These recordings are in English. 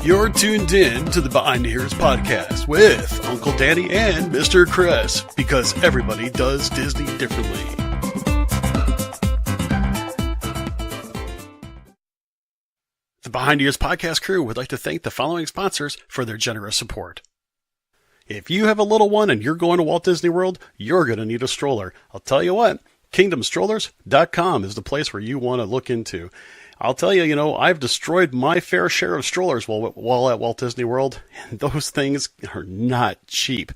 You're tuned in to the Behind the Ears podcast with Uncle Danny and Mr. Chris, because everybody does Disney differently. The Behind the Ears podcast crew would like to thank the following sponsors for their generous support. If you have a little one and you're going to Walt Disney World, you're going to need a stroller. I'll tell you what, KingdomStrollers.com is the place where you want to look into. I'll tell you, I've destroyed my fair share of strollers while at Walt Disney World, and those things are not cheap.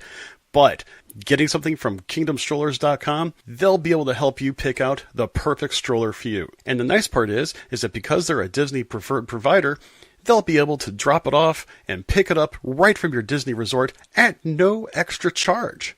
But getting something from KingdomStrollers.com, they'll be able to help you pick out the perfect stroller for you. And the nice part is that because they're a Disney preferred provider, they'll be able to drop it off and pick it up right from your Disney resort at no extra charge.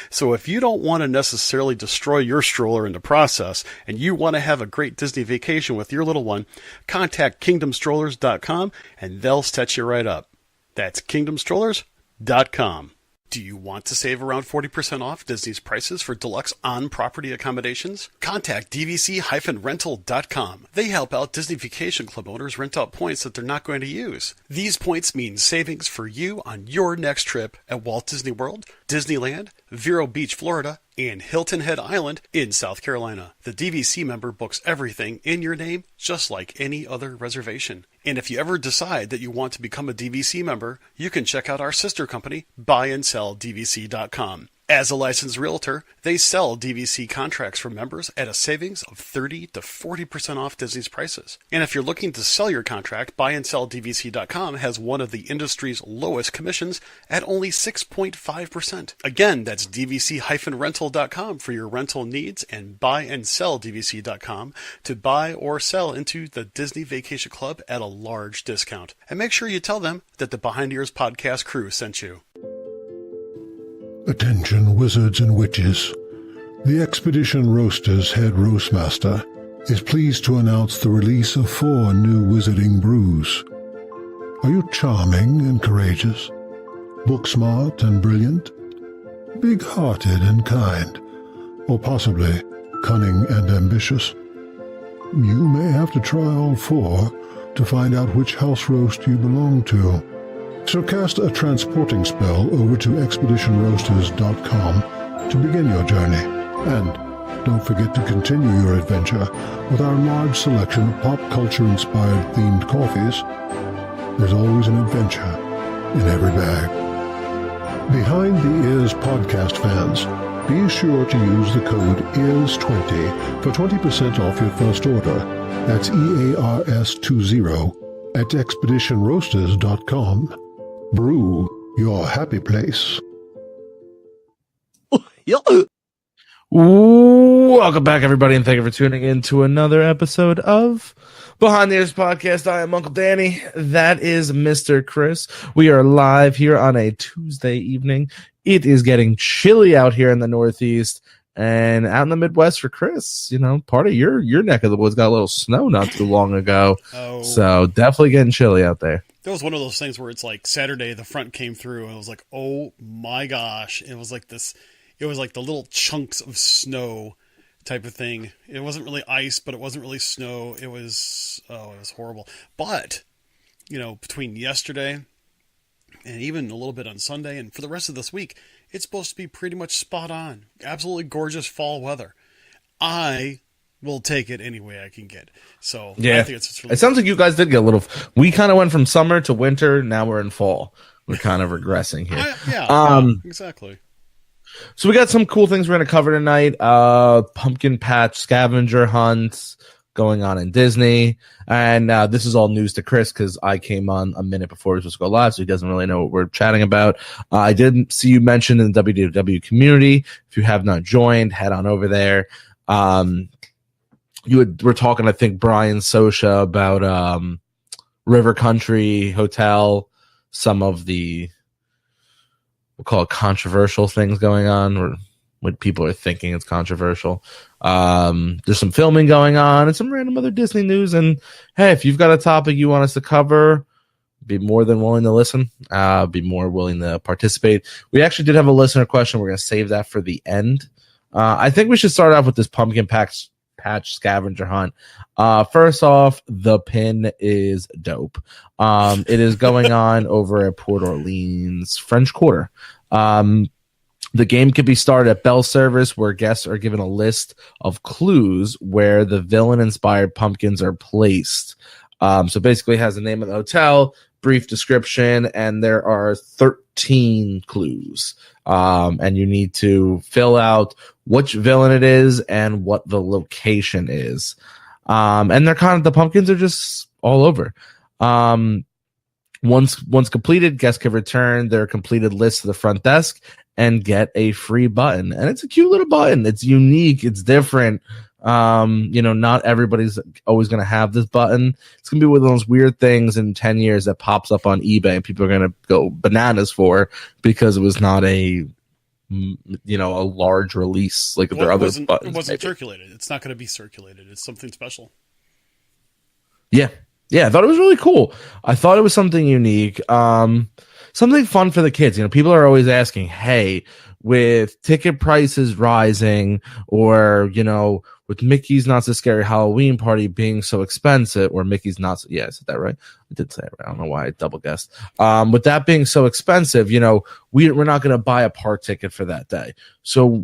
So if you don't want to necessarily destroy your stroller in the process and you want to have a great Disney vacation with your little one, contact KingdomStrollers.com and they'll set you right up. That's KingdomStrollers.com. Do you want to save around 40% off Disney's prices for deluxe on-property accommodations? Contact DVC-rental.com. They help out Disney Vacation Club owners rent out points that they're not going to use. These points mean savings for you on your next trip at Walt Disney World, Disneyland, Vero Beach, Florida, and Hilton Head Island in South Carolina. The DVC member books everything in your name, just like any other reservation. And if you ever decide that you want to become a DVC member, you can check out our sister company, BuyAndSellDVC.com. As a licensed realtor, they sell DVC contracts for members at a savings of 30 to 40% off Disney's prices. And if you're looking to sell your contract, BuyAndSellDVC.com has one of the industry's lowest commissions at only 6.5%. Again, that's DVC-rental.com for your rental needs and BuyAndSellDVC.com to buy or sell into the Disney Vacation Club at a large discount. And make sure you tell them that the Behind the Ears podcast crew sent you. Attention wizards and witches. The Expedition Roasters head roastmaster is pleased to announce the release of 4 new wizarding brews. Are you charming and courageous, book-smart and brilliant, big-hearted and kind, or possibly cunning and ambitious? You may have to try all 4 to find out which house roast you belong to. So cast a transporting spell over to expeditionroasters.com to begin your journey. And don't forget to continue your adventure with our large selection of pop culture-inspired themed coffees. There's always an adventure in every bag. Behind the Ears podcast fans, be sure to use the code EARS20 for 20% off your first order. That's EARS20 at expeditionroasters.com. Brew, your happy place. Welcome back, everybody, and thank you for tuning in to another episode of Behind the Ears podcast. I am Uncle Danny. That is Mr. Chris. We are live here on a Tuesday evening. It is getting chilly out here in the Northeast and out in the Midwest for Chris. Part of your neck of the woods got a little snow not too long ago. So definitely getting chilly out there. That was one of those things where it's like Saturday, the front came through, and I was like, oh my gosh. It was like this, it was like the little chunks of snow type of thing. It wasn't really ice, but it wasn't really snow. It was horrible. But, between yesterday and even a little bit on Sunday and for the rest of this week, it's supposed to be pretty much spot on. Absolutely gorgeous fall weather. I will take it any way I can get. So yeah, I think it's really it sounds like you guys did get a little. We kind of went from summer to winter. Now we're in fall. We're kind of regressing here. Exactly. So we got some cool things we're going to cover tonight. Pumpkin patch scavenger hunts going on in Disney, and this is all news to Chris because I came on a minute before we were supposed to go live, so he doesn't really know what we're chatting about. I did see you mentioned in the WDW community. If you have not joined, head on over there. We're talking, I think, Brian Sosha about River Country Hotel, some of the, we'll call it controversial things going on, or what people are thinking it's controversial. There's some filming going on and some random other Disney news. And hey, if you've got a topic you want us to cover, be more than willing to listen, be more willing to participate. We actually did have a listener question. We're going to save that for the end. I think we should start off with this pumpkin patch patch scavenger hunt. First off, the pin is dope. It is going on over at Port Orleans French Quarter. The game can be started at Bell Service, where guests are given a list of clues where the villain-inspired pumpkins are placed. So basically, it has the name of the hotel, brief description, and there are 13 clues. And you need to fill out which villain it is and what the location is. And they're kind of, the pumpkins are just all over. Once completed, guests can return their completed list to the front desk and get a free button. And it's a cute little button. It's unique. It's different. Not everybody's always going to have this button. It's going to be one of those weird things in 10 years that pops up on eBay and people are going to go bananas for, because it was not a large release like their other buttons. It wasn't circulated. It's not going to be circulated. It's something special. Yeah. I thought it was really cool. I thought it was something unique. Something fun for the kids. People are always asking, hey, with ticket prices rising, or, with Mickey's Not So Scary Halloween Party being so expensive, or Mickey's Not So, yeah, I said that right? I did say it right. I don't know why I double guessed. With that being so expensive, we're not going to buy a park ticket for that day. So,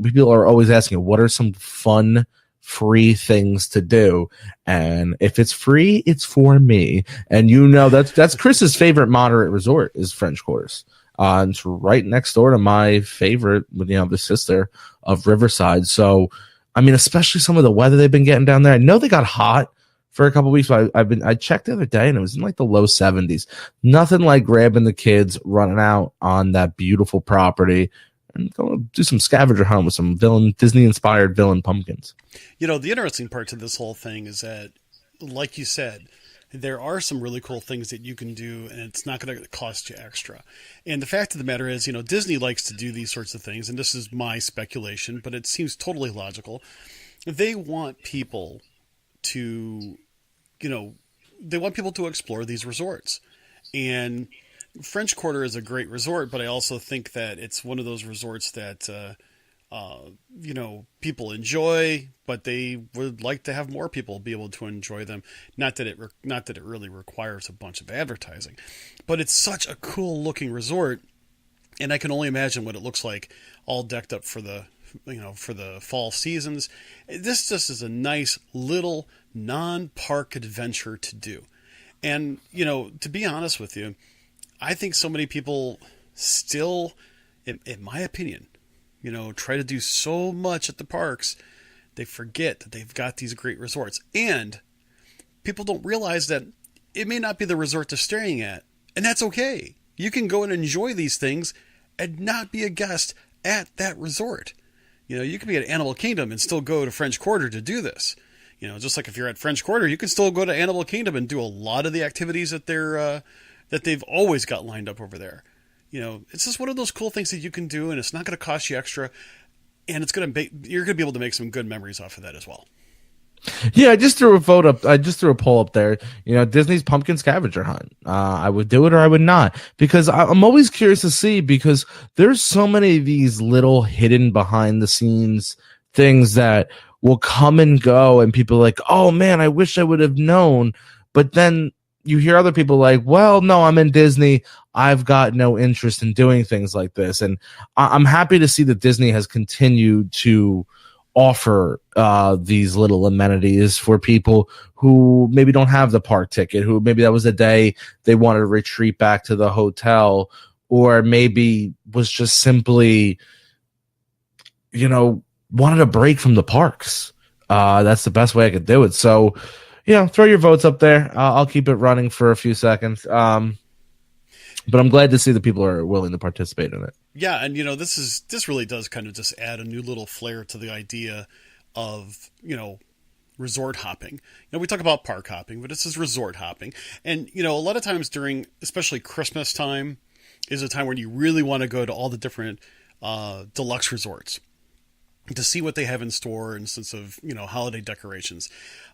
people are always asking, what are some fun, free things to do? And if it's free, it's for me. And that's Chris's favorite moderate resort is French Quarters. It's right next door to my favorite, the sister of Riverside. So, especially some of the weather they've been getting down there. I know they got hot for a couple of weeks, but I checked the other day and it was in like the low 70s. Nothing like grabbing the kids, running out on that beautiful property, and go do some scavenger hunt with some Disney-inspired villain pumpkins. The interesting part to this whole thing is that, like you said, there are some really cool things that you can do, and it's not going to cost you extra. And the fact of the matter is, Disney likes to do these sorts of things, and this is my speculation, but it seems totally logical. They want people to, explore these resorts. And French Quarter is a great resort, but I also think that it's one of those resorts that, people enjoy, but they would like to have more people be able to enjoy them. Not that it really requires a bunch of advertising, but it's such a cool looking resort, and I can only imagine what it looks like all decked up for the fall seasons. This just is a nice little non-park adventure to do. And, to be honest with you, I think so many people still, in my opinion, try to do so much at the parks, they forget that they've got these great resorts. And people don't realize that it may not be the resort they're staying at, and that's okay. You can go and enjoy these things and not be a guest at that resort. You can be at Animal Kingdom and still go to French Quarter to do this. Just like if you're at French Quarter, you can still go to Animal Kingdom and do a lot of the activities that they've always got lined up over there. It's just one of those cool things that you can do, and it's not going to cost you extra, and you're going to be able to make some good memories off of that as well. Yeah, I just threw a vote up. I just threw a poll up there. Disney's pumpkin scavenger hunt. I would do it or I would not, because I'm always curious to see, because there's so many of these little hidden behind the scenes things that will come and go, and people are like, oh man, I wish I would have known. But then you hear other people like, well, no, I'm in Disney. I've got no interest in doing things like this. And I'm happy to see that Disney has continued to offer these little amenities for people who maybe don't have the park ticket, who maybe that was the day they wanted to retreat back to the hotel, or maybe was just simply, wanted a break from the parks. That's the best way I could do it. So, throw your votes up there. I'll keep it running for a few seconds. But I'm glad to see that people are willing to participate in it. Yeah, and this really does kind of just add a new little flair to the idea of, resort hopping. We talk about park hopping, but this is resort hopping. And, a lot of times during, especially Christmas time, is a time when you really want to go to all the different deluxe resorts to see what they have in store in sense of, holiday decorations.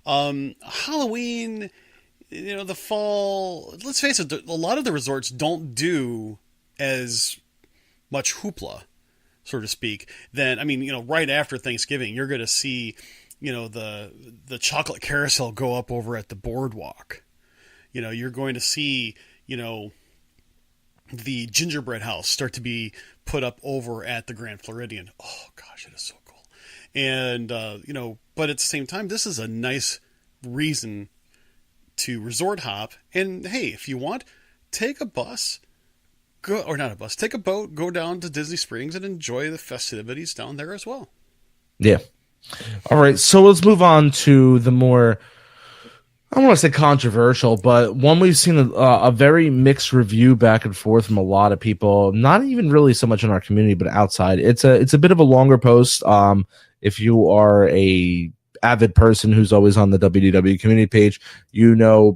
Halloween, the fall, let's face it, a lot of the resorts don't do as much hoopla, so to speak, then, right after Thanksgiving, you're going to see the chocolate carousel go up over at the boardwalk. You're going to see, the gingerbread house start to be put up over at the Grand Floridian. Oh gosh, it is so cool. And, but at the same time, this is a nice reason to resort hop. And hey, if you want, take a bus, take a boat, go down to Disney Springs and enjoy the festivities down there as well. Yeah. All right. So let's move on to the more, I don't want to say controversial, but one we've seen a very mixed review back and forth from a lot of people. Not even really so much in our community, but outside. It's a bit of a longer post. If you are a avid person who's always on the WDW community page,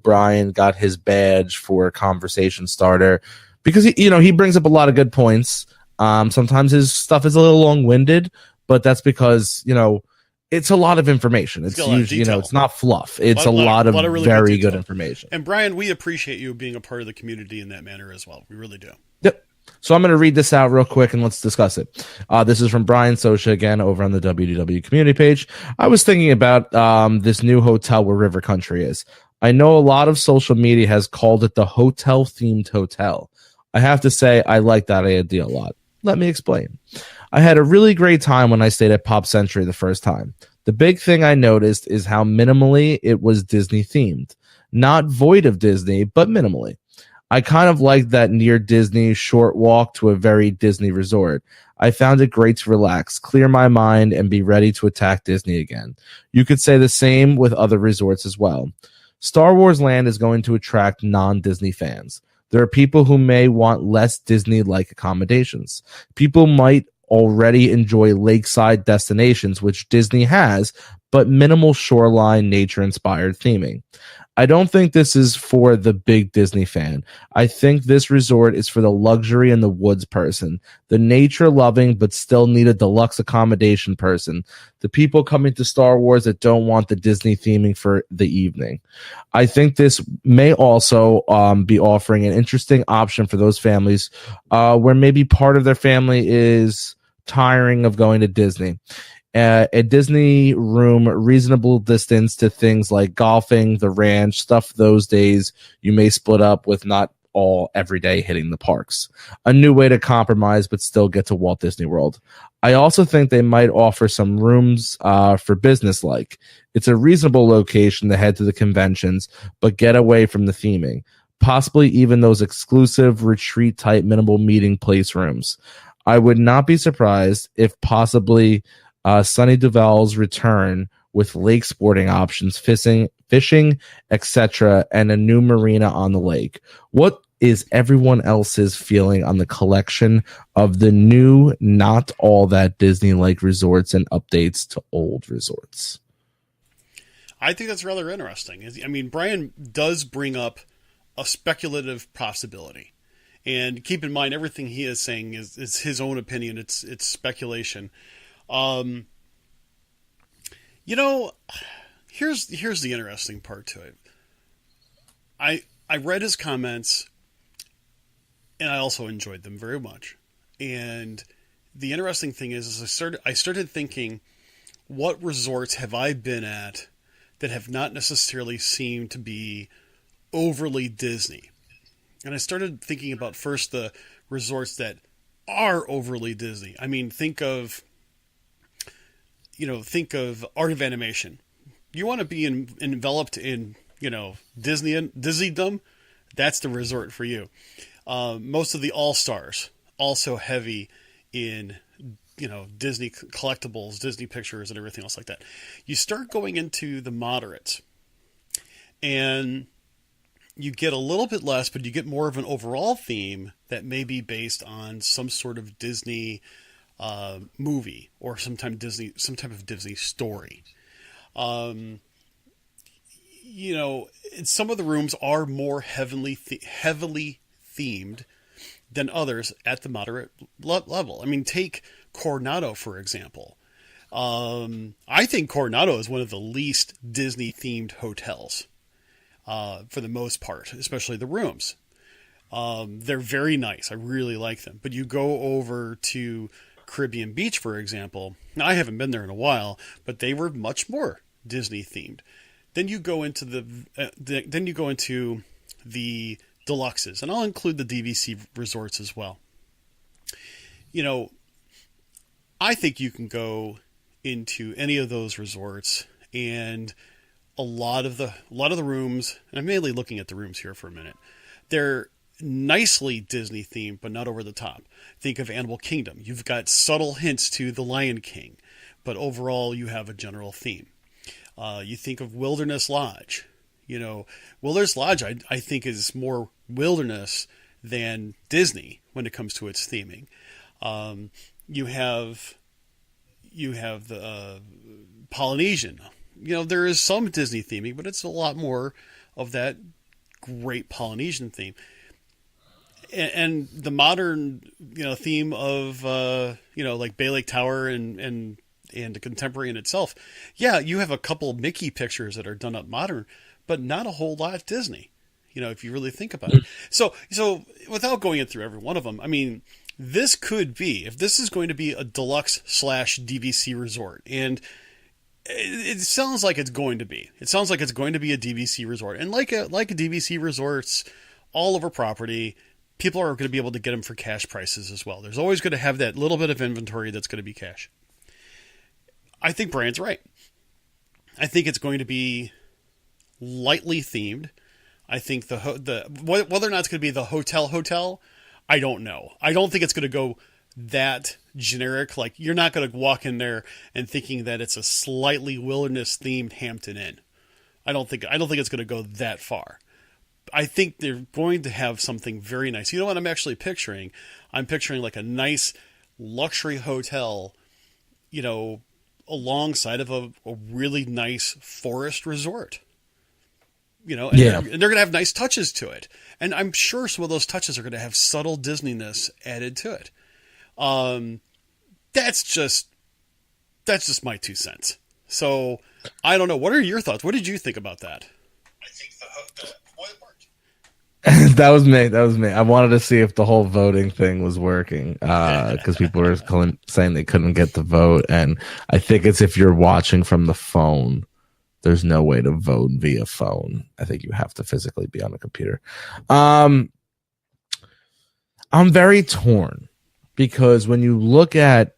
Brian got his badge for conversation starter because he brings up a lot of good points. Sometimes his stuff is a little long-winded, but that's because it's a lot of information. It's usually, it's not fluff. It's a lot of really very good information. And Brian, we appreciate you being a part of the community in that manner as well. We really do. Yep. So I'm going to read this out real quick and let's discuss it. This is from Brian Sosha again over on the WDW community page. I was thinking about this new hotel where River Country is. I know a lot of social media has called it the hotel-themed hotel. I have to say I like that idea a lot. Let me explain. I had a really great time when I stayed at Pop Century the first time. The big thing I noticed is how minimally it was Disney themed. Not void of Disney, but minimally. I kind of liked that near Disney short walk to a very Disney resort. I found it great to relax, clear my mind, and be ready to attack Disney again. You could say the same with other resorts as well. Star Wars Land is going to attract non-Disney fans. There are people who may want less Disney-like accommodations. People might already enjoy lakeside destinations, which Disney has, but minimal shoreline, nature-inspired theming. I don't think this is for the big Disney fan. I think this resort is for the luxury and the woods person, the nature-loving but still need a deluxe accommodation person, the people coming to Star Wars that don't want the Disney theming for the evening. I think this may also be offering an interesting option for those families where maybe part of their family is tiring of going to Disney. A Disney room, reasonable distance to things like golfing, the ranch, stuff those days you may split up with, not all every day hitting the parks. A new way to compromise but still get to Walt Disney World. I also think they might offer some rooms for business like. It's a reasonable location to head to the conventions but get away from the theming. Possibly even those exclusive retreat type minimal meeting place rooms. I would not be surprised if possibly Sunny Duval's return with lake sporting options, fishing, etc., and a new marina on the lake. What is everyone else's feeling on the collection of the new, not all that Disney-like resorts and updates to old resorts? I think that's rather interesting. I mean, Brian does bring up a speculative possibility. And keep in mind, everything he is saying is his own opinion. It's speculation. Here's the interesting part to it. I read his comments, and I also enjoyed them very much. And the interesting thing is I started thinking, what resorts have I been at that have not necessarily seemed to be overly Disney? And I started thinking about first the resorts that are overly Disney. I mean, think of Art of Animation. You want to be enveloped in, Disneydom? That's the resort for you. Most of the All-Stars, also heavy in, Disney collectibles, Disney pictures, and everything else like that. You start going into the moderates, and you get a little bit less, but you get more of an overall theme that may be based on some sort of Disney movie or some type of Disney story. Some of the rooms are more heavily themed than others at the moderate level. I mean, take Coronado, for example. I think Coronado is one of the least Disney themed hotels. For the most part, especially the rooms. They're very nice. I really like them. But you go over to Caribbean Beach, for example. Now, I haven't been there in a while, but they were much more Disney themed. Then you go into the deluxes, and I'll include the DVC resorts as well. You know, I think you can go into any of those resorts, and a lot of the rooms, and I'm mainly looking at the rooms here for a minute, they're nicely Disney themed, but not over the top. Think of Animal Kingdom. You've got subtle hints to The Lion King, but overall you have a general theme. You think of Wilderness Lodge. You know, Wilderness Lodge, I think, is more wilderness than Disney when it comes to its theming. You have the Polynesian. You know, there is some Disney theming, but it's a lot more of that great Polynesian theme. And the modern, you know, theme of, you know, like Bay Lake Tower and the Contemporary in itself. Yeah, you have a couple Mickey pictures that are done up modern, but not a whole lot Disney, you know, if you really think about it. So without going in through every one of them, I mean, this could be, if this is going to be a deluxe / DVC resort, and it sounds like it's going to be. It sounds like it's going to be a DVC resort. And like a DVC resorts all over property, people are going to be able to get them for cash prices as well. There's always going to have that little bit of inventory that's going to be cash. I think Brian's right. I think it's going to be lightly themed. I think whether or not it's going to be the hotel, I don't know. I don't think it's going to go that generic. Like, you're not going to walk in there and thinking that it's a slightly wilderness themed Hampton Inn. I don't think it's going to go that far. I think they're going to have something very nice. You know what I'm actually picturing? I'm picturing like a nice luxury hotel, you know, alongside of a really nice forest resort. You know, and they're going to have nice touches to it. And I'm sure some of those touches are going to have subtle Disneyness added to it. That's just my 2 cents. So I don't know. What are your thoughts? What did you think about that? I think the it worked. That was me. I wanted to see if the whole voting thing was working, because people were saying they couldn't get the vote. And I think it's if you're watching from the phone, there's no way to vote via phone. I think you have to physically be on a computer. I'm very torn, because when you look at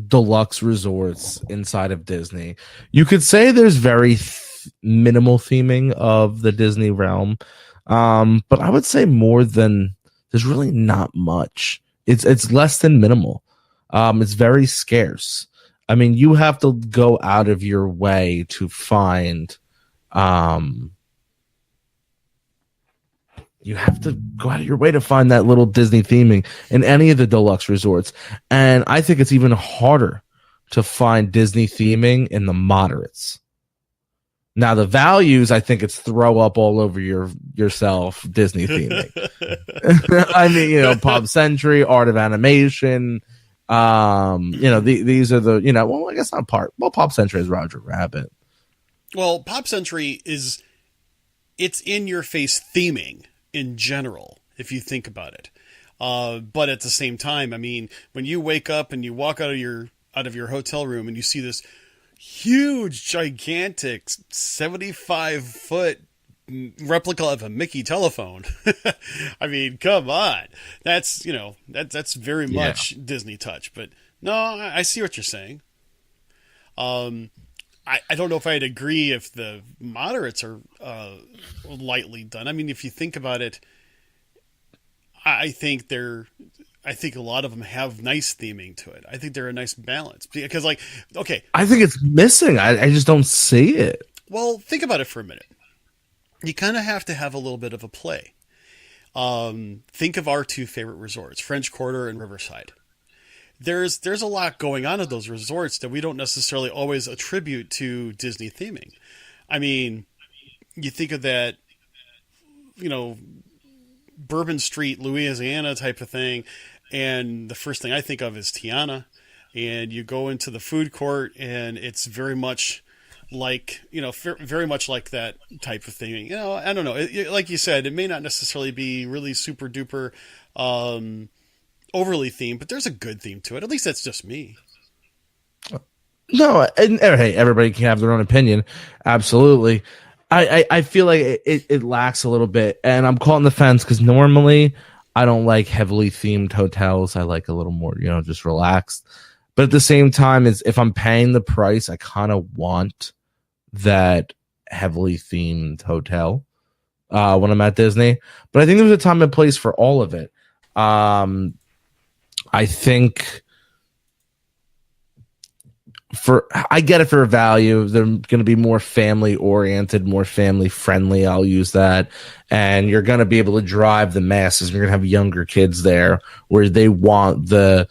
deluxe resorts inside of Disney, you could say there's very minimal theming of the Disney realm. But I would say there's really not much. It's less than minimal. It's very scarce. I mean, you have to go out of your way to find, that little Disney theming in any of the deluxe resorts. And I think it's even harder to find Disney theming in the moderates. Now, the values, I think it's throw up all over yourself Disney theming. I mean, you know, Pop Century, Art of Animation. You know, these are the, you know, well, I guess not part. Well, Pop Century is Roger Rabbit. Well, Pop Century it's in your face theming in general, if you think about it. But at the same time, I mean, when you wake up and you walk out of your hotel room and you see this huge, gigantic 75-foot replica of a Mickey telephone. I mean, come on. That's, you know, that's very much Disney touch. But no, I see what you're saying. I don't know if I'd agree if the moderates are lightly done. I mean, if you think about it, I think a lot of them have nice theming to it. I think they're a nice balance because, like, okay. I think it's missing. I just don't see it. Well, think about it for a minute. You kind of have to have a little bit of a play. Think of our 2 favorite resorts, French Quarter and Riverside. There's a lot going on at those resorts that we don't necessarily always attribute to Disney theming. I mean, you think of that, you know, Bourbon Street, Louisiana type of thing, and the first thing I think of is Tiana. And you go into the food court, and it's very much like, you know, very much like that type of thing. You know, I don't know. Like you said, it may not necessarily be really super duper overly themed, but there's a good theme to it. At least that's just me. No, and hey, everybody can have their own opinion. Absolutely. I feel like it lacks a little bit, and I'm caught on the fence because normally I don't like heavily themed hotels. I like a little more, just relaxed. But at the same time, is if I'm paying the price, I kind of want that heavily themed hotel when I'm at Disney. But I think there's a time and place for all of it. I think I get it for value. They're going to be more family oriented, more family friendly. I'll use that. And you're going to be able to drive the masses. You're going to have younger kids there where they want the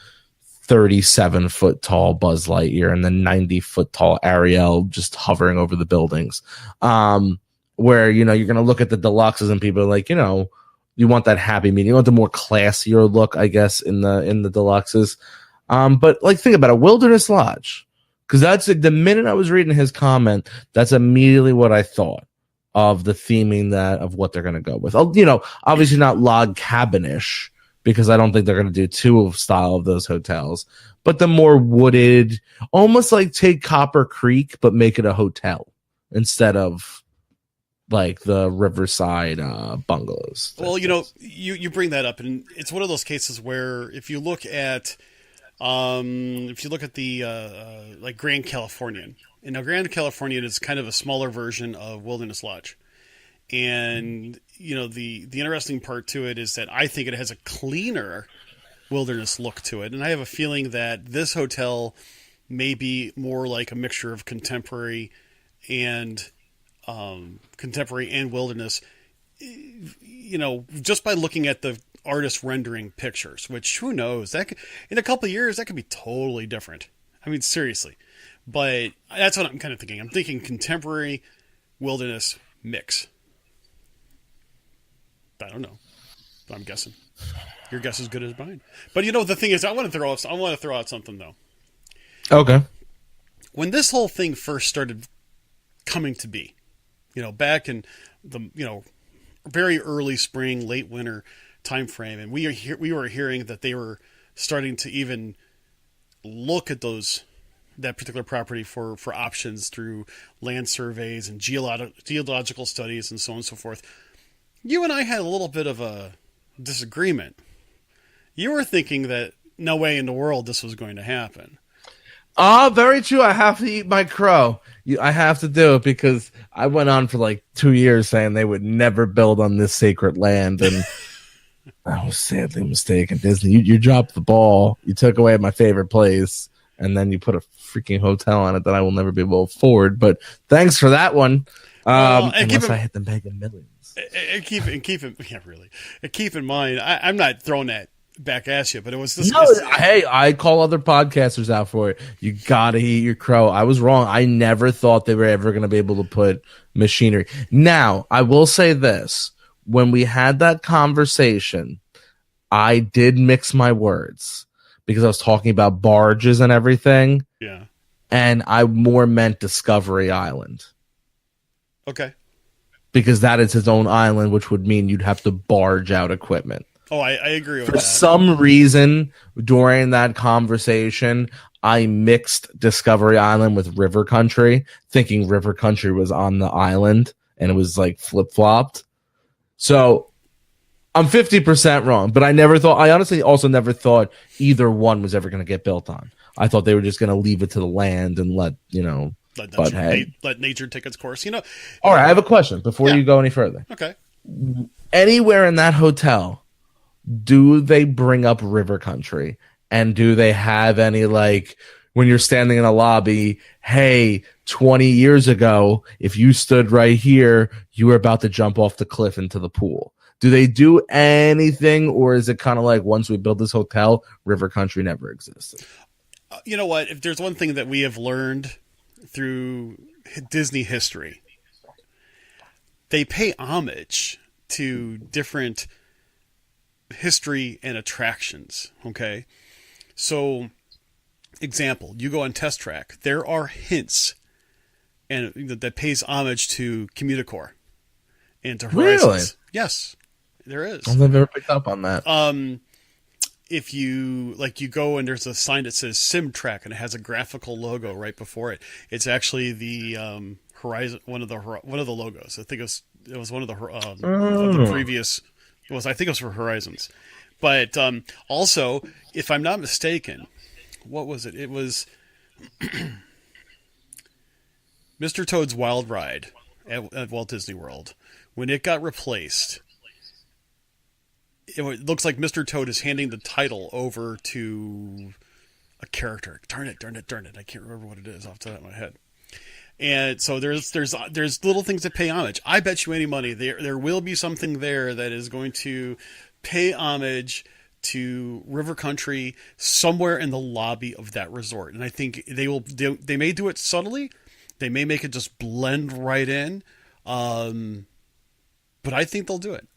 37-foot tall Buzz Lightyear and the 90-foot tall Ariel just hovering over the buildings. Where, you're going to look at the deluxes and people are like, you want that happy medium. You want the more classier look, I guess, in the deluxes. But like, think about it, Wilderness Lodge. Because that's the minute I was reading his comment, that's immediately what I thought of the theming of what they're going to go with. Obviously not log cabinish, because I don't think they're going to do two style of those hotels, but the more wooded, almost like take Copper Creek, but make it a hotel instead of like the Riverside bungalows. Well, you bring that up, and it's one of those cases where if you look at the like Grand Californian, and now Grand Californian is kind of a smaller version of Wilderness Lodge, and the interesting part to it is that I think it has a cleaner wilderness look to it, and I have a feeling that this hotel may be more like a mixture of contemporary and wilderness. Just by looking at the artist rendering pictures, which who knows, that could, in a couple of years that could be totally different. I mean, seriously, but that's what I'm kind of thinking. I'm thinking contemporary wilderness mix. I don't know, but I'm guessing. Your guess is good as mine. But the thing is, I want to throw out something though. Okay. When this whole thing first started coming to be, back in the very early spring, late winter time frame, and we were hearing that they were starting to even look at that particular property for options through land surveys and geological studies and so on and so forth. You and I had a little bit of a disagreement. You were thinking that no way in the world this was going to happen. Very true. I have to eat my crow. I have to do it because I went on for like 2 years saying they would never build on this sacred land, and I was sadly mistaken. Disney, you dropped the ball. You took away my favorite place, and then you put a freaking hotel on it that I will never be able to afford. But thanks for that one. Unless I hit the mega millions. And keep in mind, I'm not throwing that back at you, but it was this. No, hey, I call other podcasters out for it. You gotta eat your crow. I was wrong. I never thought they were ever going to be able to put machinery. Now, I will say this. When we had that conversation, I did mix my words because I was talking about barges and everything. Yeah. And I more meant Discovery Island. Okay. Because that is its own island, which would mean you'd have to barge out equipment. Oh, I agree with that. For some reason, during that conversation, I mixed Discovery Island with River Country, thinking River Country was on the island, and it was like flip-flopped. So I'm 50% wrong, but I honestly also never thought either one was ever going to get built on. I thought they were just going to leave it to the land and let nature take its course. All right, I have a question before you go any further. Okay. Anywhere in that hotel, do they bring up River Country? And do they have any, like, when you're standing in a lobby, hey, 20 years ago, if you stood right here, you were about to jump off the cliff into the pool? Do they do anything, or is it kind of like once we build this hotel, River Country never existed? You know what? If there's one thing that we have learned through Disney history, they pay homage to different history and attractions. Okay, so example, you go on Test Track, there are hints and that pays homage to Communicore and to Horizons. Really? Yes, there is. I've never picked up on that. if you like, you go and there's a sign that says Sim Track and it has a graphical logo right before it. It's actually the Horizon, one of the logos. I think it was one of the of the previous. I think it was for Horizons, but also, if I'm not mistaken, what was it? It was Mr. Toad's Wild Ride at Walt Disney World. When it got replaced, it looks like Mr. Toad is handing the title over to a character. Darn it! I can't remember what it is off the top of my head. And so there's little things that pay homage. I bet you any money there will be something there that is going to pay homage to River Country somewhere in the lobby of that resort. And I think they may do it subtly. They may make it just blend right in. But I think they'll do it.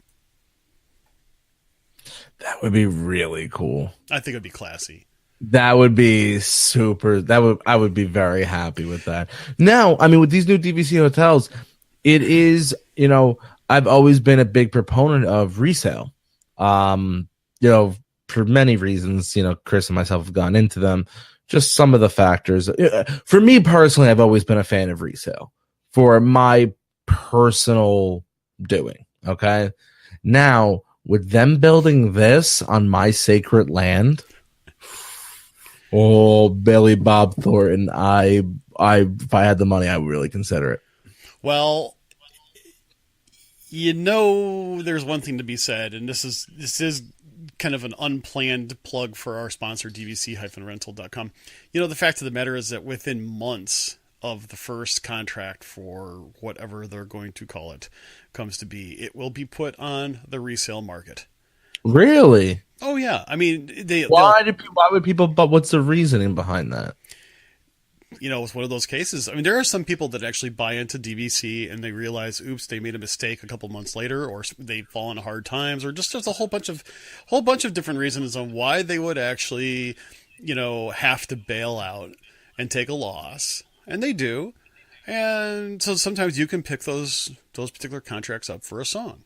That would be really cool. I think it'd be classy. That would be super. I would be very happy with that. Now, I mean, with these new DVC hotels, it is, I've always been a big proponent of resale. For many reasons, Chris and myself have gone into them. Just some of the factors. For me personally, I've always been a fan of resale for my personal doing. Okay. Now, with them building this on my sacred land, oh, Billy Bob Thornton, if I had the money, I would really consider it. Well, there's one thing to be said, and this is kind of an unplanned plug for our sponsor, dvc-rental.com. The fact of the matter is that within months of the first contract for whatever they're going to call it comes to be, it will be put on the resale market. Really? Oh yeah. I mean, why would people? But what's the reasoning behind that? It's one of those cases. I mean, there are some people that actually buy into DVC and they realize, oops, they made a mistake a couple months later, or they fall into hard times, or just there's a whole bunch of different reasons on why they would actually, have to bail out and take a loss, and they do. And so sometimes you can pick those particular contracts up for a song.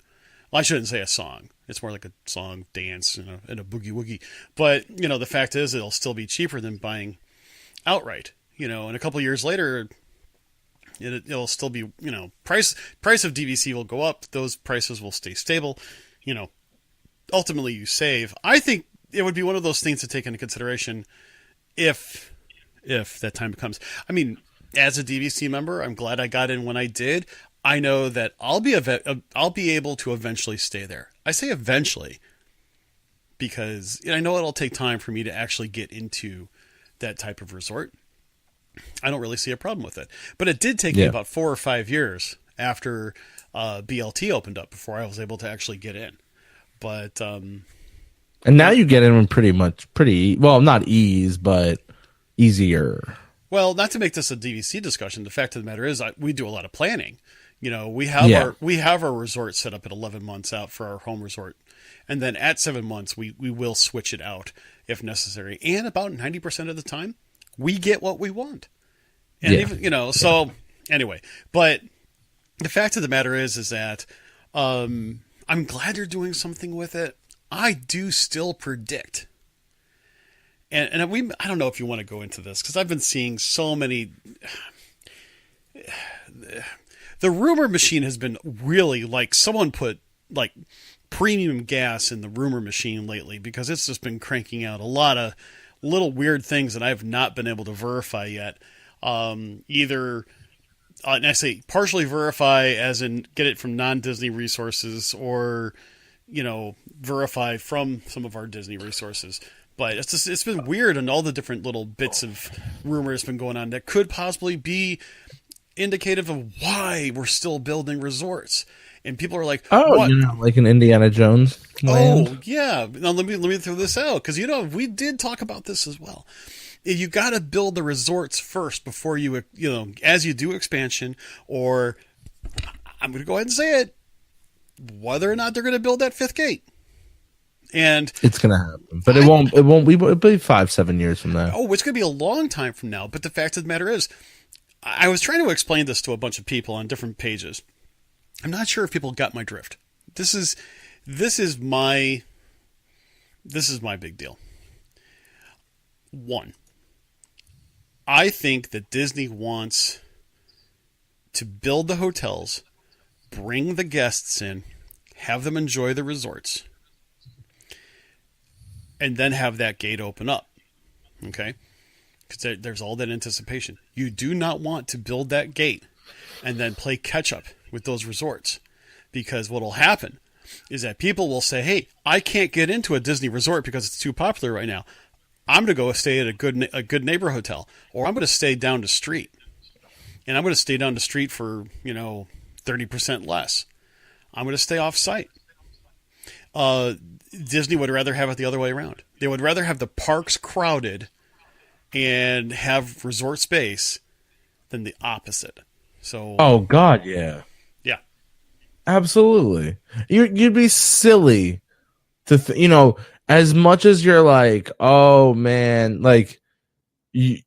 Well, I shouldn't say a song. It's more like a song, dance, and a boogie woogie. But, the fact is it'll still be cheaper than buying outright. And a couple years later, it'll still be, price of DVC will go up. Those prices will stay stable. Ultimately you save. I think it would be one of those things to take into consideration if that time comes. I mean, as a DVC member, I'm glad I got in when I did. I know that I'll be able to eventually stay there. I say eventually because I know it'll take time for me to actually get into that type of resort. I don't really see a problem with it. But it did take me about 4 or 5 years after BLT opened up before I was able to actually get in. But and now you get in pretty well, not ease, but easier. Well, not to make this a DVC discussion, the fact of the matter is we do a lot of planning. We have our resort set up at 11 months out for our home resort. And then at 7 months, we will switch it out if necessary. And about 90% of the time, we get what we want. And even, so anyway, but the fact of the matter is that I'm glad you're doing something with it. I do still predict. And I don't know if you want to go into this because I've been seeing so many. The rumor machine has been really someone put premium gas in the rumor machine lately because it's just been cranking out a lot of little weird things that I have not been able to verify yet. Either, and I say partially verify as in get it from non-Disney resources or, verify from some of our Disney resources. But it's been weird and all the different little bits of rumors been going on that could possibly be indicative of why we're still building resorts. And people are like, "Oh, what? Like an Indiana Jones land?" Oh, yeah. Now let me throw this out because we did talk about this as well. You got to build the resorts first before you as you do expansion. Or I'm going to go ahead and say it, whether or not they're going to build that fifth gate. And it's going to happen, but it won't. It'll be 5-7 years from now. Oh, it's going to be a long time from now. But the fact of the matter is, I was trying to explain this to a bunch of people on different pages. I'm not sure if people got my drift. This is my this is my big deal. One, I think that Disney wants to build the hotels, bring the guests in, have them enjoy the resorts, and then have that gate open up. Okay? Because there's all that anticipation. You do not want to build that gate and then play catch up with those resorts. Because what will happen is that people will say, hey, I can't get into a Disney resort because it's too popular right now. I'm going to go stay at a good neighbor hotel, or I'm going to stay down the street. And I'm going to stay down the street for, 30% less. I'm going to stay off site. Disney would rather have it the other way around. They would rather have the parks crowded and have resort space than the opposite. So, Oh God, yeah, yeah. absolutely. You'd be silly to as much as you're like, oh man, like you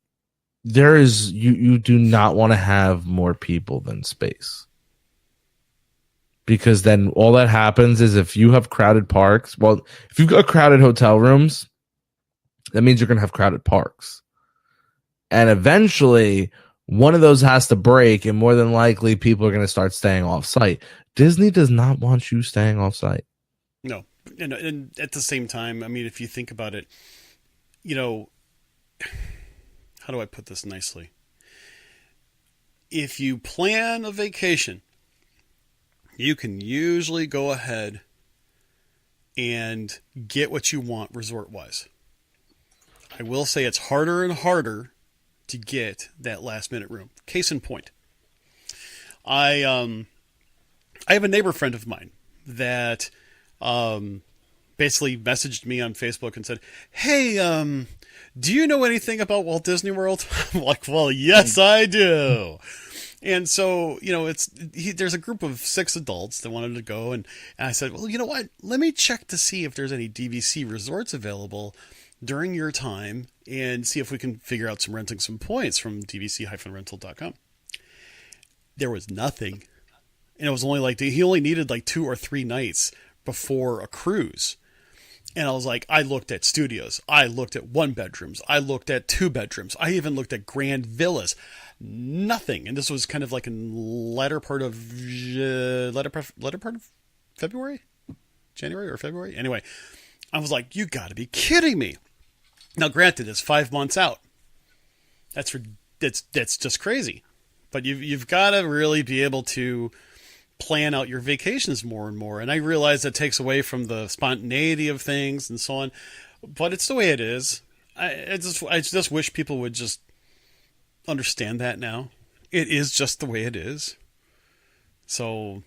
do not want to have more people than space. Because then all that happens is if you have crowded parks, well, if you've got crowded hotel rooms, that means you're going to have crowded parks. And eventually, one of those has to break, and more than likely, people are going to start staying off site. Disney does not want you staying off site. No. And at the same time, I mean, if you think about it, how do I put this nicely? If you plan a vacation, you can usually go ahead and get what you want resort-wise. I will say it's harder and harder to get that last-minute room. Case in point, I have a neighbor friend of mine that basically messaged me on Facebook and said, hey, do you know anything about Walt Disney World? I'm like, well, yes, I do. And so, there's a group of 6 adults that wanted to go. And I said, well, you know what? Let me check to see if there's any DVC resorts available during your time and see if we can figure out renting some points from dvc-rental.com. There was nothing. And it was only he only needed 2 or 3 nights before a cruise. And I was like, I looked at studios. I looked at 1 bedrooms. I looked at 2 bedrooms. I even looked at grand villas. Nothing. And this was kind of in latter part of February? January or February? Anyway, I was like, you got to be kidding me. Now, granted, it's 5 months out. That's just crazy. But you've got to really be able to plan out your vacations more and more. And I realize that takes away from the spontaneity of things and so on. But it's the way it is. I just wish people would just understand that now. It is just the way it is. So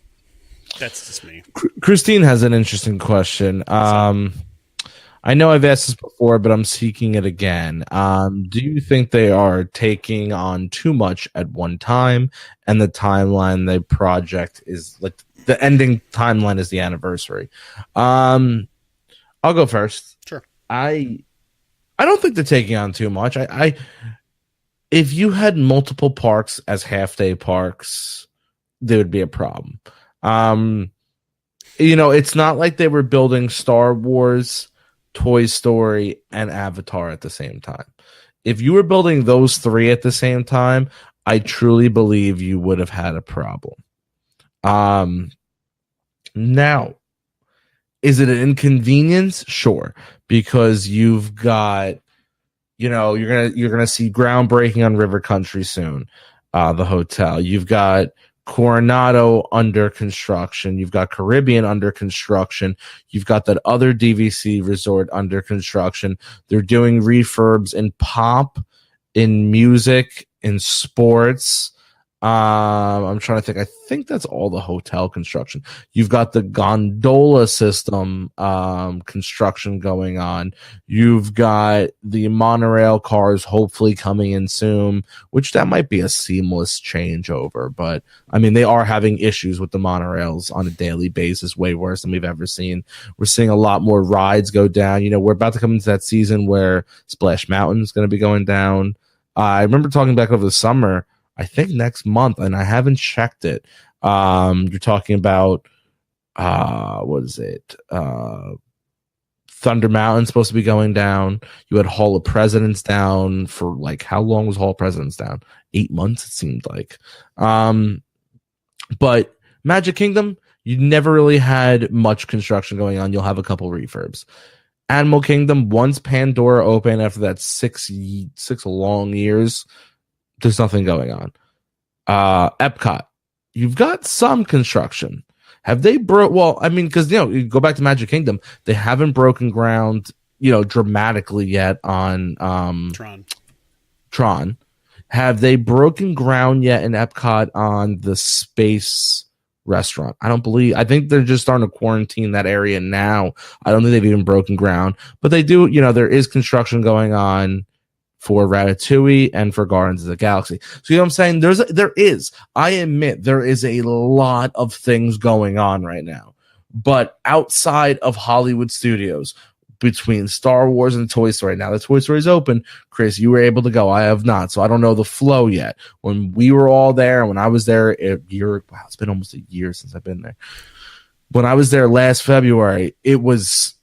that's just me. Christine has an interesting question. I know I've asked this before, but I'm seeking it again. Do you think they are taking on too much at one time, and the timeline, the project is the ending timeline is the anniversary? I'll go first. Sure. I don't think they're taking on too much. If you had multiple parks as half-day parks, there would be a problem. It's not like they were building Star Wars, Toy Story, and Avatar at the same time. If you were building those 3 at the same time, I truly believe you would have had a problem. Now, is it an inconvenience? Sure, because you've got, you're gonna see groundbreaking on River Country soon, the hotel. You've got Coronado under construction. You've got Caribbean under construction. You've got that other DVC resort under construction. They're doing refurbs in pop, in music, in sports. I'm trying to think. I think that's all the hotel construction. You've got the gondola system construction going on. You've got the monorail cars hopefully coming in soon, which that might be a seamless changeover. But I mean, they are having issues with the monorails on a daily basis, way worse than we've ever seen. We're seeing a lot more rides go down. We're about to come into that season where Splash Mountain is going to be going down. I remember talking back over the summer, I think next month, and I haven't checked it. You're talking about what is it? Thunder Mountain supposed to be going down. You had Hall of Presidents down for like, how long was Hall of Presidents down? 8 months, it seemed like. But Magic Kingdom, you never really had much construction going on. You'll have a couple refurbs. Animal Kingdom, once Pandora opened after that six long years, there's nothing going on. Epcot, you've got some construction. Have they broke? Well, I mean, because you go back to Magic Kingdom, they haven't broken ground, dramatically yet on Tron. Have they broken ground yet in Epcot on the Space restaurant? I think they're just starting to quarantine that area now. I don't think they've even broken ground, but they do. There is construction going on for Ratatouille and for Guardians of the Galaxy. So what I'm saying? I admit there is a lot of things going on right now. But outside of Hollywood Studios, between Star Wars and Toy Story, now the Toy Story is open. Chris, you were able to go. I have not. So I don't know the flow yet. When we were all there, when I was there it's been almost a year since I've been there. When I was there last February, it was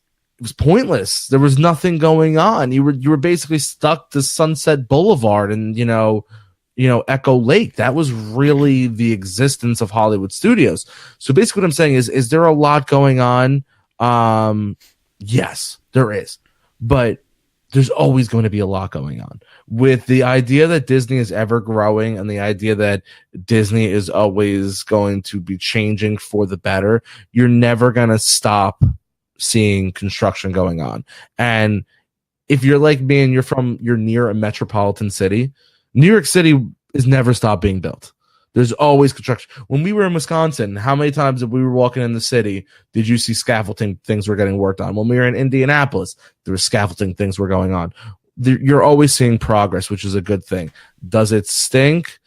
pointless. There was nothing going on. You were basically stuck to Sunset Boulevard and Echo Lake. That was really the existence of Hollywood Studios. So basically what I'm saying is there a lot going on? Yes, there is. But there's always going to be a lot going on. With the idea that Disney is ever growing and the idea that Disney is always going to be changing for the better, you're never going to stop seeing construction going on. And if you're like me and you're near a metropolitan city, New York City has never stopped being built. There's always construction. When we were in Wisconsin, how many times if we were walking in the city did you see scaffolding things were getting worked on? When we were in Indianapolis, there was scaffolding things were going on. You're always seeing progress, which is a good thing. Does it stink?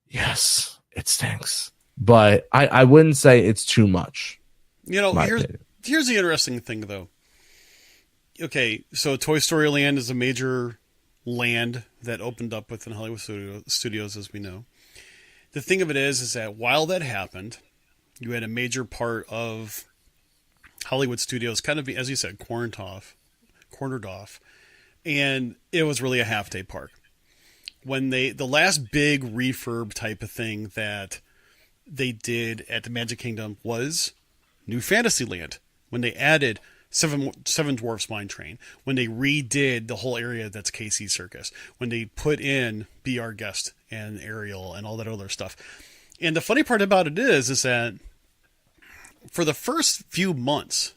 Yes, it stinks. But I wouldn't say it's too much. Here's the interesting thing, though. Okay, so Toy Story Land is a major land that opened up within Hollywood Studios, as we know. The thing of it is that while that happened, you had a major part of Hollywood Studios kind of, as you said, cornered off, and it was really a half-day park. When the last big refurb type of thing that they did at the Magic Kingdom was New Fantasyland, when they added Seven Dwarfs Mine Train, when they redid the whole area that's KC Circus, when they put in Be Our Guest and Ariel and all that other stuff. And the funny part about it is that for the first few months,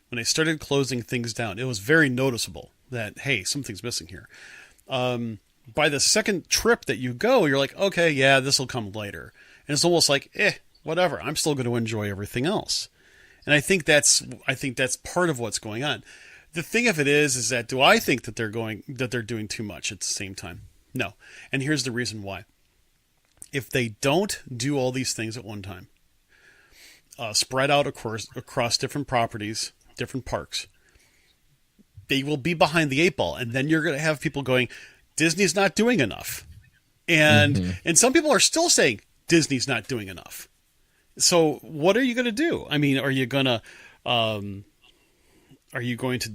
when they started closing things down, it was very noticeable that, hey, something's missing here. By the second trip that you go, you're like, okay, yeah, this will come later. And it's almost like, whatever, I'm still going to enjoy everything else. And I think that's part of what's going on. The thing of it is that do I think that they're doing too much at the same time? No. And here's the reason why. If they don't do all these things at one time, spread out across different properties, different parks, they will be behind the eight ball. And then you're going to have people going, Disney's not doing enough. And some people are still saying Disney's not doing enough. So what are you going to do? I mean, are you going to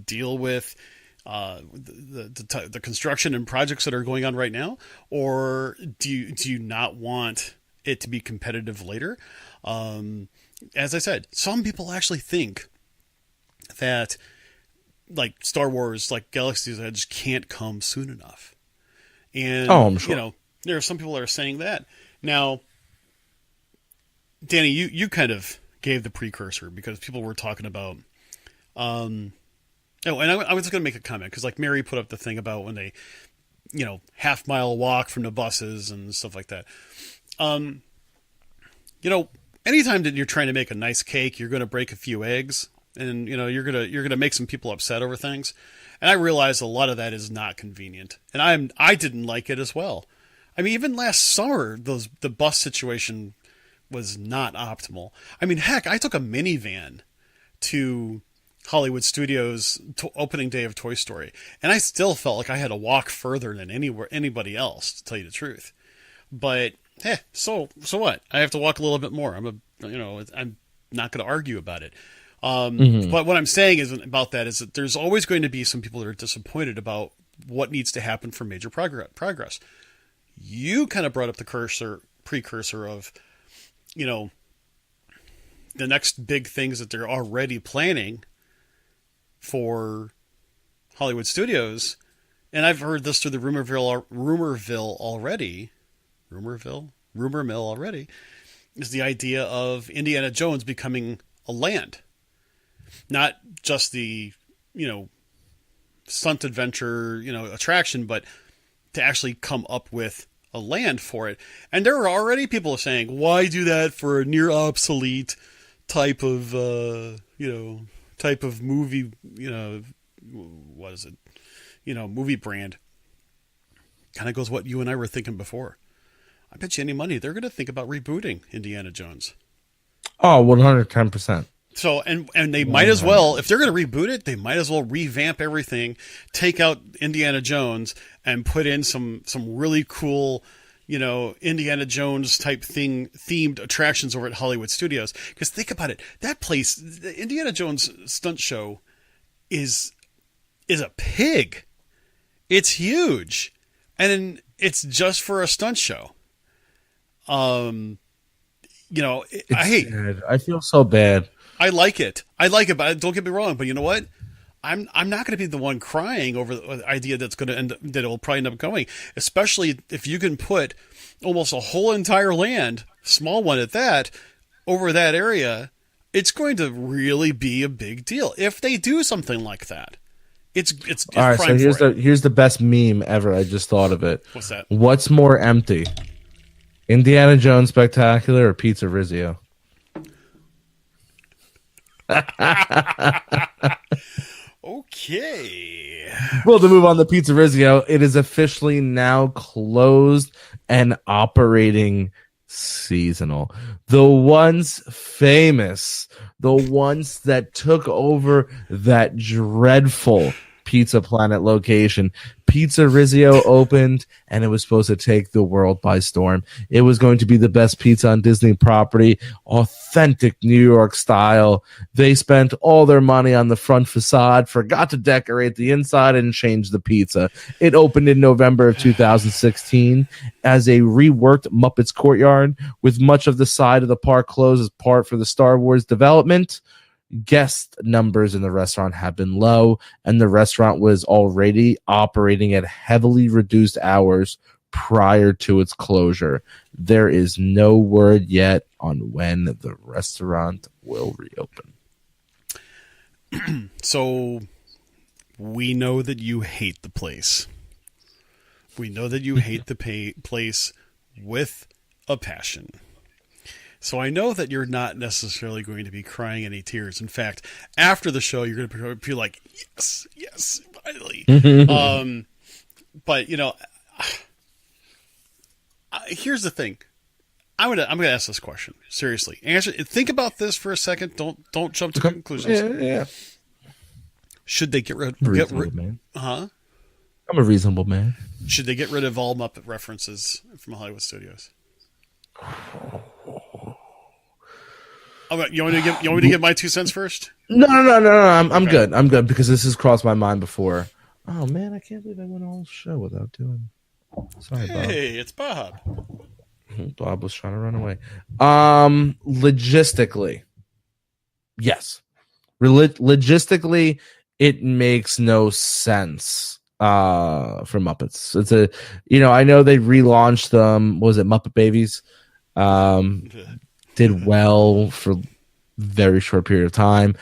deal with the construction and projects that are going on right now, or do you not want it to be competitive later? As I said, some people actually think that like Star Wars, like Galaxy's Edge, can't come soon enough, and I'm sure. There are some people that are saying that now. Danny, you kind of gave the precursor because people were talking about, and I was just going to make a comment because like Mary put up the thing about when they, half-mile walk from the buses and stuff like that. Anytime that you're trying to make a nice cake, you're going to break a few eggs, and you're gonna make some people upset over things. And I realize a lot of that is not convenient, and I didn't like it as well. I mean, even last summer, the bus situation was not optimal. I mean, heck, I took a minivan to Hollywood Studios opening day of Toy Story, and I still felt like I had to walk further than anybody else, to tell you the truth. But so what? I have to walk a little bit more. I'm not going to argue about it. But what I'm saying is about that is that there's always going to be some people that are disappointed about what needs to happen for major progress. You kind of brought up the precursor of, the next big things that they're already planning for Hollywood studios. And I've heard this through the rumor mill already, is the idea of Indiana Jones becoming a land. Not just the, stunt adventure, attraction, but to actually come up with a land for it. And there are already people saying, why do that for a near obsolete type of, movie, what is it? Movie brand. Kind of goes what you and I were thinking before. I bet you any money they're going to think about rebooting Indiana Jones. Oh, 110%. So, and they might as well, if they're going to reboot it, they might as well revamp everything, take out Indiana Jones, and put in some really cool, Indiana Jones type themed attractions over at Hollywood Studios. Because think about it, that place, the Indiana Jones stunt show, is a pig. It's huge, and it's just for a stunt show. I feel so bad. I like it, but don't get me wrong. But you know what? I'm not going to be the one crying over the idea that it will probably end up going. Especially if you can put almost a whole entire land, small one at that, over that area. It's going to really be a big deal if they do something like that. It's all right. So here's the best meme ever. I just thought of it. What's that? What's more empty, Indiana Jones Spectacular or Pizza Rizio? Okay. Well, to move on to Pizza Rizio, it is officially now closed and operating seasonal. The once famous, the ones that took over that dreadful Pizza Planet location. Pizza Rizio opened, and it was supposed to take the world by storm. It was going to be the best pizza on Disney property, authentic New York style. They spent all their money on the front facade, forgot to decorate the inside, and change the pizza. It opened in November of 2016 as a reworked Muppets Courtyard, with much of the side of the park closed as part for the Star Wars development. Guest numbers in the restaurant have been low, and the restaurant was already operating at heavily reduced hours prior to its closure. There is no word yet on when the restaurant will reopen. So we know that you hate the place. We know that you hate the place with a passion. So I know that you're not necessarily going to be crying any tears. In fact, after the show, you're going to be like, yes, finally. But here's the thing. I'm gonna ask this question seriously. Think about this for a second. Don't jump to conclusions. Yeah. Should they get rid? Man. Huh? I'm a reasonable man. Should they get rid of all Muppet references from Hollywood Studios? You want me to give my 2 cents first? No. I'm Okay. good. I'm good because this has crossed my mind before. Oh man, I can't believe I went all show without doing. Sorry, Bob. Hey, it's Bob. Bob was trying to run away. Logistically, yes. Logistically, it makes no sense. For Muppets, it's I know they relaunched them. What was it Muppet Babies? Did well for a very short period of time.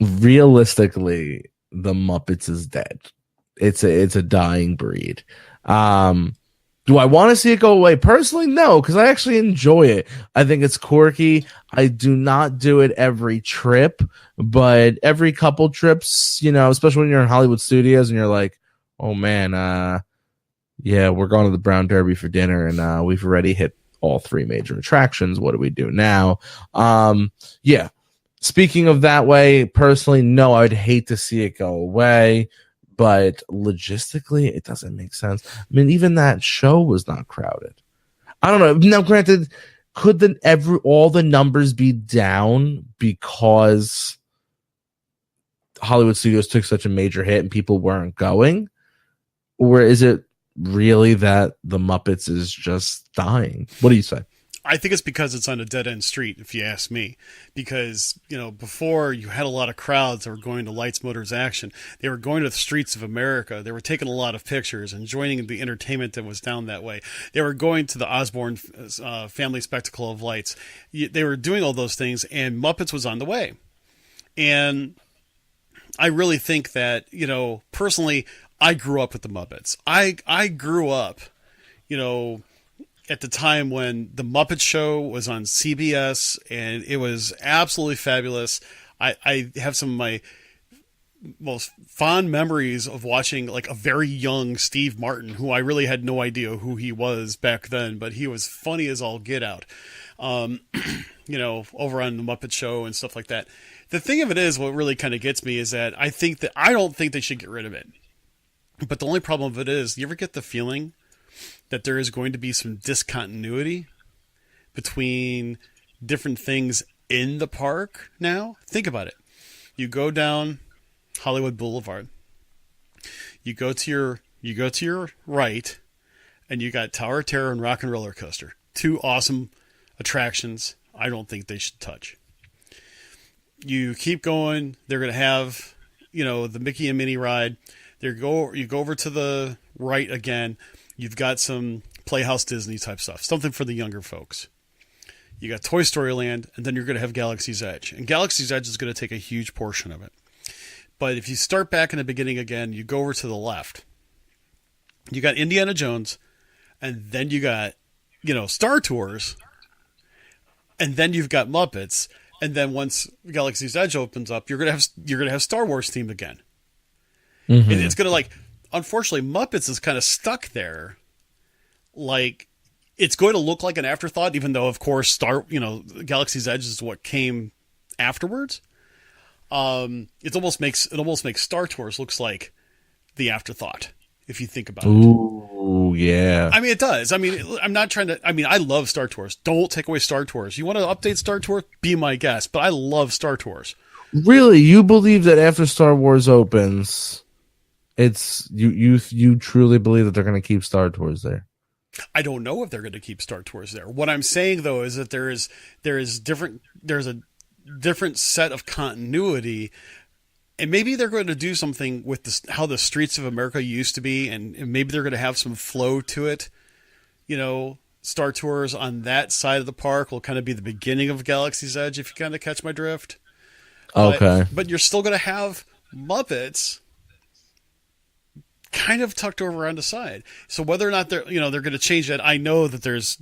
Realistically, the Muppets is dead. It's a dying breed. Do I want to see it go away? Personally, no, because I actually enjoy it. I think it's quirky. I do not do it every trip, but every couple trips, especially when you're in Hollywood Studios and you're like, oh man, yeah, we're going to the Brown Derby for dinner and we've already hit all three major attractions. What do we do now? Yeah. Speaking of that way, personally, no, I would hate to see it go away, but logistically, it doesn't make sense. I mean, even that show was not crowded. I don't know. Now, granted, could all the numbers be down because Hollywood studios took such a major hit and people weren't going? Or is it really that the Muppets is just dying? What do you say? I think it's because it's on a dead-end street, if you ask me. Because, before you had a lot of crowds that were going to Lights, Motors, Action. They were going to the streets of America. They were taking a lot of pictures and joining the entertainment that was down that way. They were going to the Osborne Family Spectacle of Lights. They were doing all those things, and Muppets was on the way. And I really think that, personally, I grew up with the Muppets. I grew up, at the time when the Muppet Show was on CBS, and it was absolutely fabulous. I have some of my most fond memories of watching like a very young Steve Martin, who I really had no idea who he was back then, but he was funny as all get out, over on the Muppet Show and stuff like that. The thing of it is, what really kind of gets me is that I don't think they should get rid of it. But the only problem of it is, you ever get the feeling that there is going to be some discontinuity between different things in the park now? Think about it. You go down Hollywood Boulevard. You go to your right, and you got Tower of Terror and Rock and Roller Coaster. Two awesome attractions I don't think they should touch. You keep going, they're going to have, the Mickey and Minnie ride. You go over to the right again. You've got some Playhouse Disney type stuff, something for the younger folks. You got Toy Story Land, and then you're going to have Galaxy's Edge. And Galaxy's Edge is going to take a huge portion of it. But if you start back in the beginning again, you go over to the left. You got Indiana Jones, and then you got, Star Tours, and then you've got Muppets, and then once Galaxy's Edge opens up, you're gonna have Star Wars themed again. Mm-hmm. And it's gonna unfortunately, Muppets is kind of stuck there. Like, it's going to look like an afterthought, even though, of course, Galaxy's Edge is what came afterwards. It almost makes Star Tours looks like the afterthought, if you think about it. Ooh, yeah. I mean, it does. I mean, I'm not trying to. I mean, I love Star Tours. Don't take away Star Tours. You want to update Star Tours? Be my guest. But I love Star Tours. Really, you believe that after Star Wars opens, it's you truly believe that they're going to keep Star Tours there? I don't know if they're going to keep Star Tours there. What I'm saying though is that there's a different set of continuity, and maybe they're going to do something with how the streets of America used to be, and maybe they're going to have some flow to it. Star Tours on that side of the park will kind of be the beginning of Galaxy's Edge, if you kind of catch my drift. Okay. But you're still going to have Muppets kind of tucked over on the side. So whether or not they're going to change that, I know there's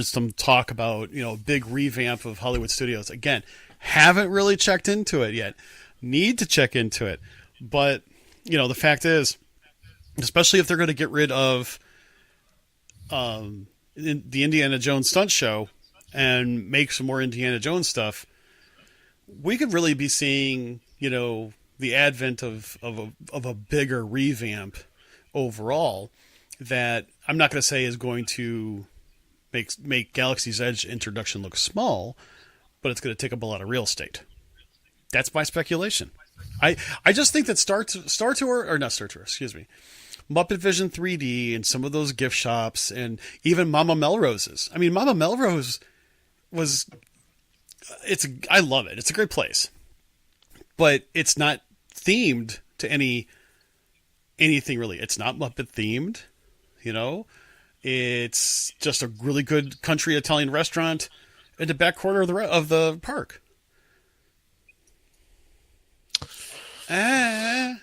some talk about, big revamp of Hollywood studios. Again, haven't really checked into it yet. Need to check into it. But, the fact is, especially if they're going to get rid of the Indiana Jones stunt show and make some more Indiana Jones stuff, we could really be seeing, the advent of a bigger revamp overall that I'm not going to say is going to make Galaxy's Edge introduction look small, but it's going to take up a lot of real estate. That's my speculation. I just think that Muppet Vision 3D and some of those gift shops and even Mama Melrose's. I mean, Mama Melrose I love it. It's a great place, but it's not themed to anything really. It's not Muppet themed, It's just a really good country Italian restaurant in the back corner of the park. I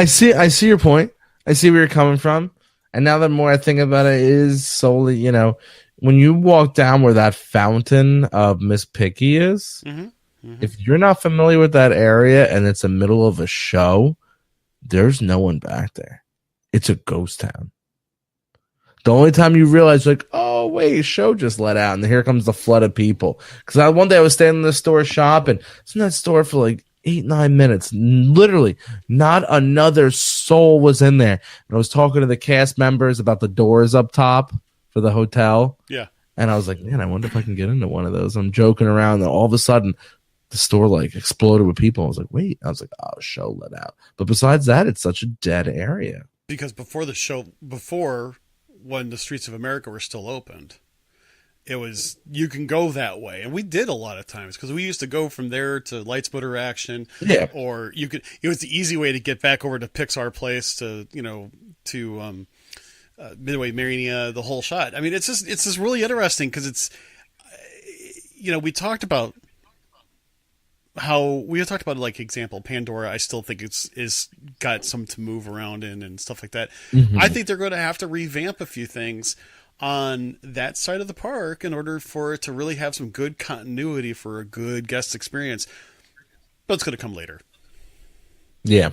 see your point. I see where you're coming from. And now the more I think about it, is solely, when you walk down where that fountain of Miss Piggy is, if you're not familiar with that area and it's the middle of a show, there's no one back there. It's a ghost town. The only time you realize, oh, wait, show just let out, and here comes the flood of people. Because one day I was standing in the store shopping. It's in that store for 8-9 minutes. Literally, not another soul was in there. And I was talking to the cast members about the doors up top for the hotel. Yeah. And I was like, man, I wonder if I can get into one of those. I'm joking around, and all of a sudden, the store like exploded with people. I was like, wait. I was like, oh, show let out. But besides that, it's such a dead area. Because before when the streets of America were still opened, it was, you can go that way. And we did a lot of times because we used to go from there to Lights Motor Action. Yeah. Or it was the easy way to get back over to Pixar Place to Midway Mania, the whole shot. I mean, it's just really interesting because it's, we talked about like example Pandora. I still think is got some to move around in and stuff like that. Mm-hmm. I think they're going to have to revamp a few things on that side of the park in order for it to really have some good continuity for a good guest experience. But it's going to come later. Yeah.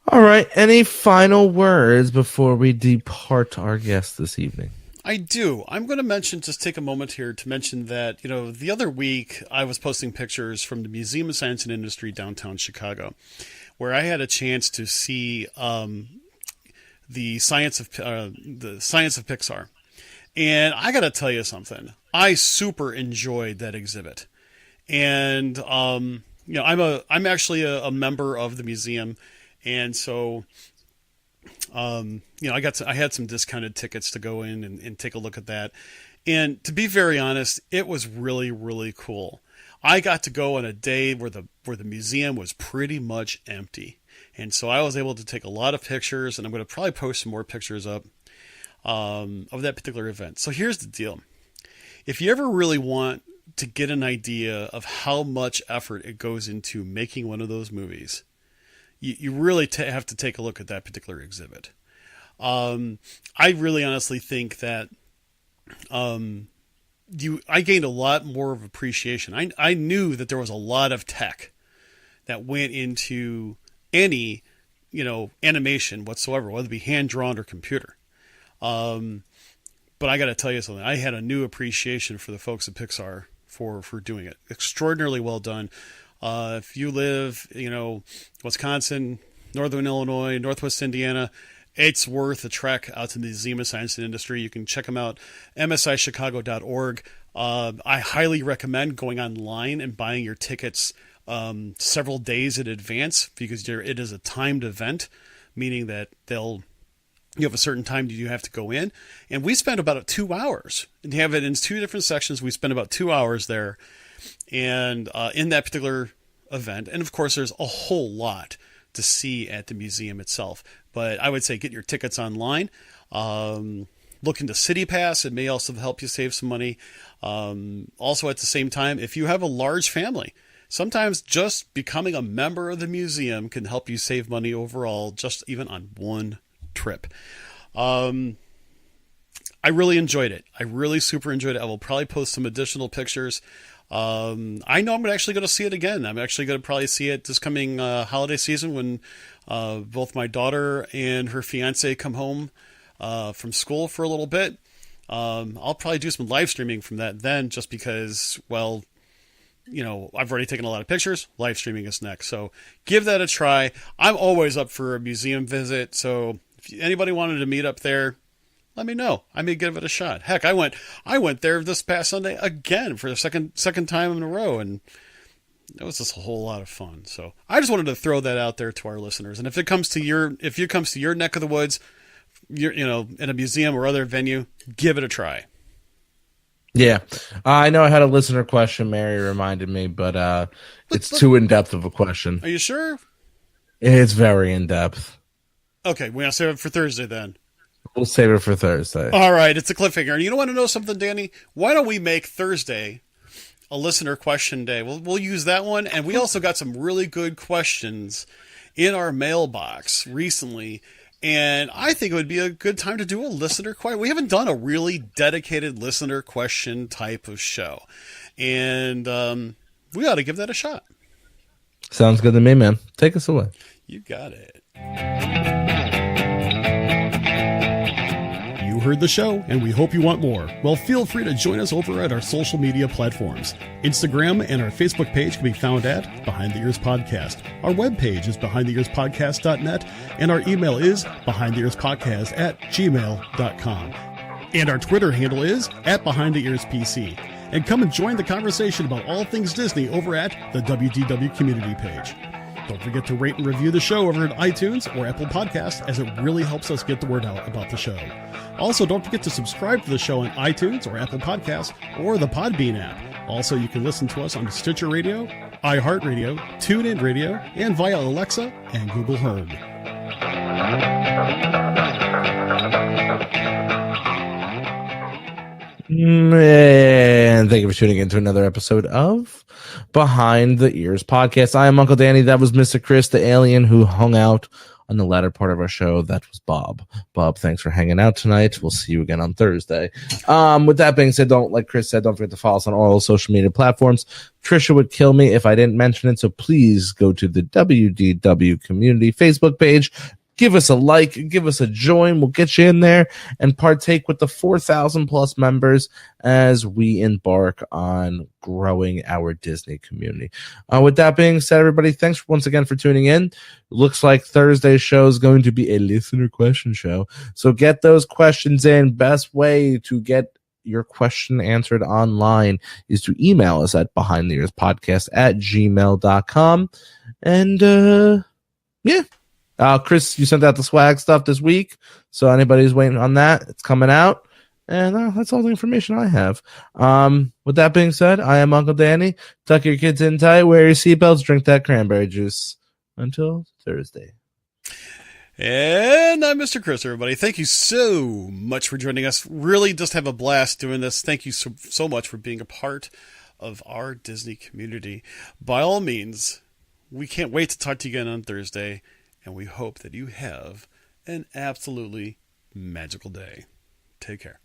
All right. Any final words before we depart our guest this evening? I do. I'm going to take a moment here to mention that, the other week I was posting pictures from the Museum of Science and Industry downtown Chicago, where I had a chance to see the science of Pixar. And I got to tell you something. I super enjoyed that exhibit. And, I'm actually a member of the museum. And so, I had some discounted tickets to go in and take a look at that. And to be very honest, it was really, really cool. I got to go on a day where the museum was pretty much empty. And so I was able to take a lot of pictures, and I'm going to probably post some more pictures up of that particular event. So here's the deal. If you ever really want to get an idea of how much effort it goes into making one of those movies, you really have to take a look at that particular exhibit. I really honestly think that I gained a lot more of appreciation. I knew that there was a lot of tech that went into any, animation whatsoever, whether it be hand-drawn or computer. But I got to tell you something. I had a new appreciation for the folks at Pixar for doing it. Extraordinarily well done. If you live, Wisconsin, Northern Illinois, Northwest Indiana, it's worth a trek out to the Museum of Science and Industry. You can check them out, msichicago.org. I highly recommend going online and buying your tickets several days in advance because it is a timed event, meaning that you have a certain time you have to go in. And we spent about 2 hours. And you have it in 2 different sections. We spent about 2 hours there and in that particular event. And of course, there's a whole lot to see at the museum itself. But I would say get your tickets online. Look into City Pass. It may also help you save some money. Also, at the same time, if you have a large family, sometimes just becoming a member of the museum can help you save money overall, just even on one trip. I really enjoyed it. I really super enjoyed it. I will probably post some additional pictures. I know I'm actually going to see it again. I'm actually going to probably see it this coming holiday season when both my daughter and her fiance come home from school for a little bit. I'll probably do some live streaming from that then, just because, well, I've already taken a lot of pictures. Live streaming is next. So give that a try. I'm always up for a museum visit. So if anybody wanted to meet up there, let me know. I may give it a shot. Heck, I went there this past Sunday again for the second time in a row, and it was just a whole lot of fun. So I just wanted to throw that out there to our listeners. And if it comes to your neck of the woods, in a museum or other venue, give it a try. Yeah, I know I had a listener question. Mary reminded me, but it's too in depth of a question. Are you sure? It's very in depth. Okay, we're gonna save it for Thursday then. We'll save it for Thursday. All right, it's a cliffhanger. And you don't want to know something, Danny? Why don't we make Thursday a listener question day? We'll use that one, and we also got some really good questions in our mailbox recently. And I think it would be a good time to do a listener question. We haven't done a really dedicated listener question type of show. And we ought to give that a shot. Sounds good to me, man. Take us away. You got it. You heard the show, and we hope you want more. Well, feel free to join us over at our social media platforms. Instagram and our Facebook page can be found at Behind the Ears Podcast. Our webpage is behindtheearspodcast.net, and our email is behindtheearspodcast@gmail.com. And our Twitter handle is @BehindTheEarsPC. And come and join the conversation about all things Disney over at the WDW community page. Don't forget to rate and review the show over at iTunes or Apple Podcasts, as it really helps us get the word out about the show. Also, don't forget to subscribe to the show on iTunes or Apple Podcasts or the Podbean app. Also, you can listen to us on Stitcher Radio, iHeartRadio, TuneIn Radio, and via Alexa and Google Home. And thank you for tuning in to another episode of Behind the Ears Podcast. I am Uncle Danny. That was Mr. Chris, the alien who hung out on the latter part of our show. That was Bob. Bob, thanks for hanging out tonight. We'll see you again on Thursday. With that being said, like Chris said, don't forget to follow us on all social media platforms. Trisha would kill me if I didn't mention it, so please go to the WDW community Facebook page. Give us a like, give us a join. We'll get you in there and partake with the 4,000 plus members as we embark on growing our Disney community. With that being said, everybody, thanks once again for tuning in. Looks like Thursday's show is going to be a listener question show. So get those questions in. Best way to get your question answered online is to email us at behindtheearspodcast@gmail.com. And, yeah. Chris, you sent out the swag stuff this week, so anybody's waiting on that, it's coming out, and that's all the information I have. With that being said, I am Uncle Danny. Tuck your kids in tight, wear your seatbelts, drink that cranberry juice. Until Thursday. And I'm Mr. Chris, everybody. Thank you so much for joining us. Really just have a blast doing this. Thank you so much for being a part of our Disney community. By all means, we can't wait to talk to you again on Thursday. And we hope that you have an absolutely magical day. Take care.